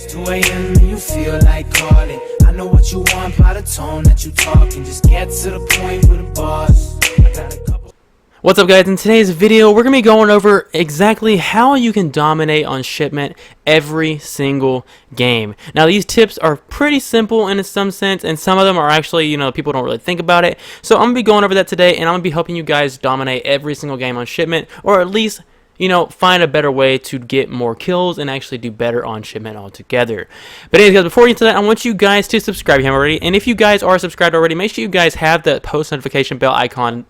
It's 2 a.m. and you feel like calling. I know what you want by the tone that you talking. Just get to the point with a boss. I got a couple. What's up, guys? In today's video, we're going to be going over exactly how you can dominate on Shipment every single game. Now, these tips are pretty simple in some sense, and some of them are actually, people don't really think about it. So I'm going to be going over that today, and I'm going to be helping you guys dominate every single game on Shipment, or at least find a better way to get more kills and actually do better on Shipment altogether. But anyways, guys, before we get to that, I want you guys to subscribe if you haven't already. And if you guys are subscribed already, make sure you guys have the post notification bell icon,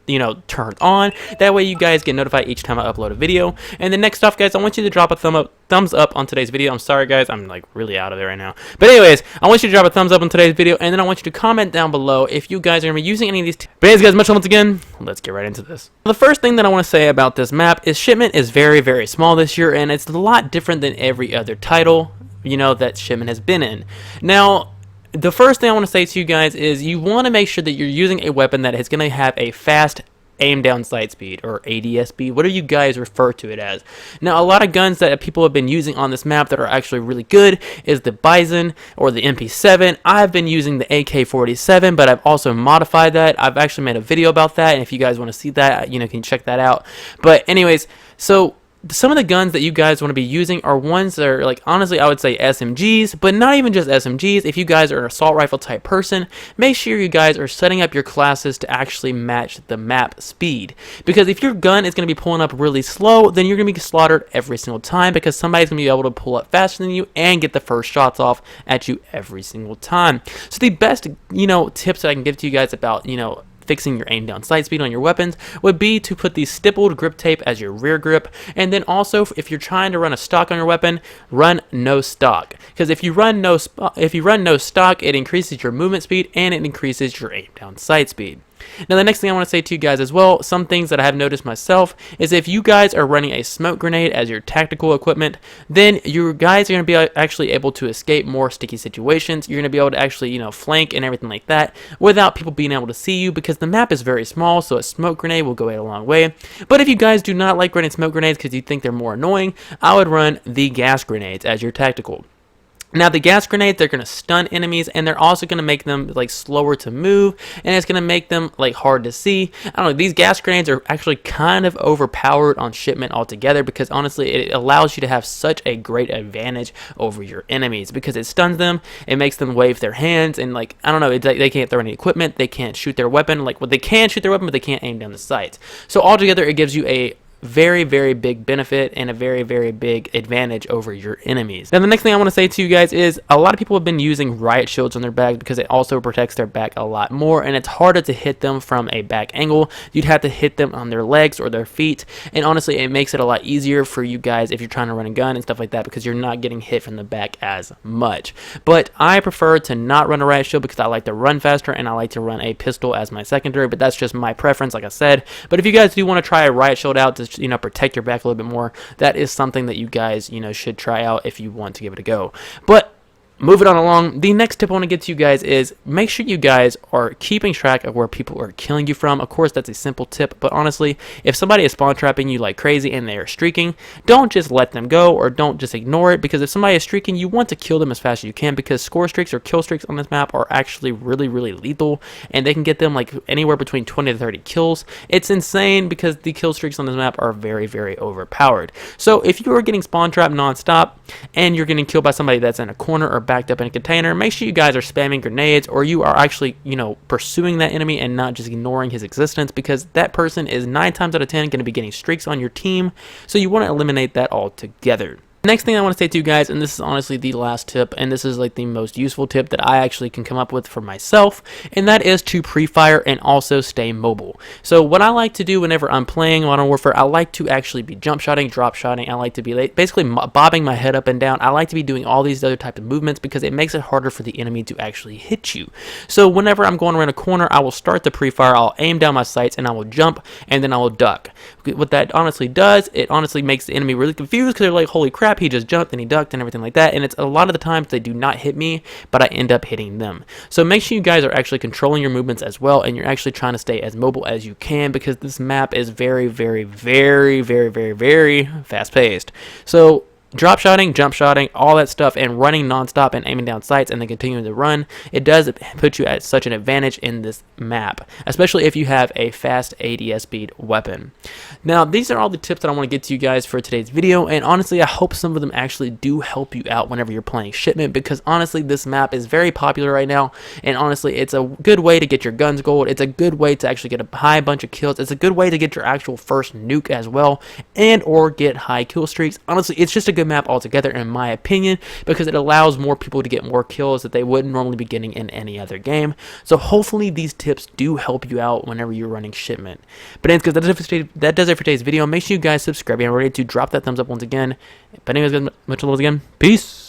turned on. That way you guys get notified each time I upload a video. And then next off, guys, I want you to drop a thumbs up on today's video. I'm sorry, guys, I'm like really out of there right now. But anyways, I want you to drop a thumbs up on today's video, and then I want you to comment down below if you guys are going to be using any of these tips. But anyways, guys, much love once again. Let's get right into this. The first thing that I want to say about this map is Shipment is very, very small this year, and it's a lot different than every other title, that Shipment has been in. Now, the first thing I want to say to you guys is you want to make sure that you're using a weapon that is going to have a fast aim down sight speed, or ADSB, whatever you guys refer to it as. Now, a lot of guns that people have been using on this map that are actually really good is the Bison or the MP7. I've been using the AK-47, but I've also modified that. I've actually made a video about that, and if you guys want to see that, you can check that out. But anyways, so some of the guns that you guys want to be using are ones that are, honestly, I would say SMGs, but not even just SMGs. If you guys are an assault rifle type person, make sure you guys are setting up your classes to actually match the map speed. Because if your gun is going to be pulling up really slow, then you're going to be slaughtered every single time, because somebody's going to be able to pull up faster than you and get the first shots off at you every single time. So the best, tips that I can give to you guys about, fixing your aim down sight speed on your weapons would be to put the stippled grip tape as your rear grip, and then also if you're trying to run a stock on your weapon, run no stock, because if you run no stock, it increases your movement speed and it increases your aim down sight speed. Now, the next thing I want to say to you guys as well, some things that I have noticed myself, is if you guys are running a smoke grenade as your tactical equipment, then you guys are going to be actually able to escape more sticky situations. You're going to be able to actually, flank and everything like that without people being able to see you, because the map is very small, so a smoke grenade will go a long way. But if you guys do not like running smoke grenades because you think they're more annoying, I would run the gas grenades as your tactical. Now, the gas grenades, they're going to stun enemies, and they're also going to make them slower to move, and it's going to make them hard to see. I don't know, these gas grenades are actually kind of overpowered on Shipment altogether, because honestly it allows you to have such a great advantage over your enemies, because it stuns them, it makes them wave their hands, and I don't know, they can't throw any equipment, they can't shoot their weapon. They can shoot their weapon, but they can't aim down the sights. So altogether, it gives you a very, very big benefit and a very, very big advantage over your enemies. Now, the next thing I want to say to you guys is a lot of people have been using Riot Shields on their back because it also protects their back a lot more, and it's harder to hit them from a back angle. You'd have to hit them on their legs or their feet, and honestly, it makes it a lot easier for you guys if you're trying to run a gun and stuff like that, because you're not getting hit from the back as much. But I prefer to not run a Riot Shield because I like to run faster and I like to run a pistol as my secondary, but that's just my preference, like I said. But if you guys do want to try a Riot Shield out to protect your back a little bit more, that is something that you guys should try out if you want to give it a go. But moving on along, the next tip I want to get to you guys is make sure you guys are keeping track of where people are killing you from. Of course, that's a simple tip, but honestly, if somebody is spawn trapping you like crazy and they are streaking, don't just let them go, or don't just ignore it, because if somebody is streaking, you want to kill them as fast as you can, because score streaks or kill streaks on this map are actually really, really lethal, and they can get them anywhere between 20 to 30 kills. It's insane, because the kill streaks on this map are very, very overpowered. So if you are getting spawn trapped non-stop and you're getting killed by somebody that's in a corner or backed up in a container, make sure you guys are spamming grenades, or you are actually pursuing that enemy and not just ignoring his existence, because that person is 9 times out of 10 going to be getting streaks on your team, so you want to eliminate that altogether. Next thing I want to say to you guys, and this is honestly the last tip, and this is the most useful tip that I actually can come up with for myself, and that is to pre-fire and also stay mobile. So what I like to do whenever I'm playing Modern Warfare, I like to actually be jump shotting, drop shotting. I like to be basically bobbing my head up and down. I like to be doing all these other types of movements, because it makes it harder for the enemy to actually hit you. So whenever I'm going around a corner, I will start the pre-fire, I'll aim down my sights, and I will jump, and then I will duck. What that honestly does, it honestly makes the enemy really confused, because they're like, holy crap, he just jumped and he ducked and everything like that, and it's a lot of the times they do not hit me, but I end up hitting them. So make sure you guys are actually controlling your movements as well, and you're actually trying to stay as mobile as you can, because this map is very, very, very, very, very, very fast paced. So drop shotting, jump shotting, all that stuff, and running nonstop and aiming down sights and then continuing to run, it does put you at such an advantage in this map, especially if you have a fast ADS speed weapon. Now, these are all the tips that I want to get to you guys for today's video, and honestly, I hope some of them actually do help you out whenever you're playing Shipment, because honestly, this map is very popular right now, and honestly, it's a good way to get your guns gold. It's a good way to actually get a high bunch of kills. It's a good way to get your actual first nuke as well, and or get high kill streaks. Honestly, it's just a good map altogether in my opinion, because it allows more people to get more kills that they wouldn't normally be getting in any other game. So hopefully these tips do help you out whenever you're running Shipment. But anyways, guys, that does it for today's video. Make sure you guys subscribe and ready to drop that thumbs up once again. But anyways, guys, much love again. Peace.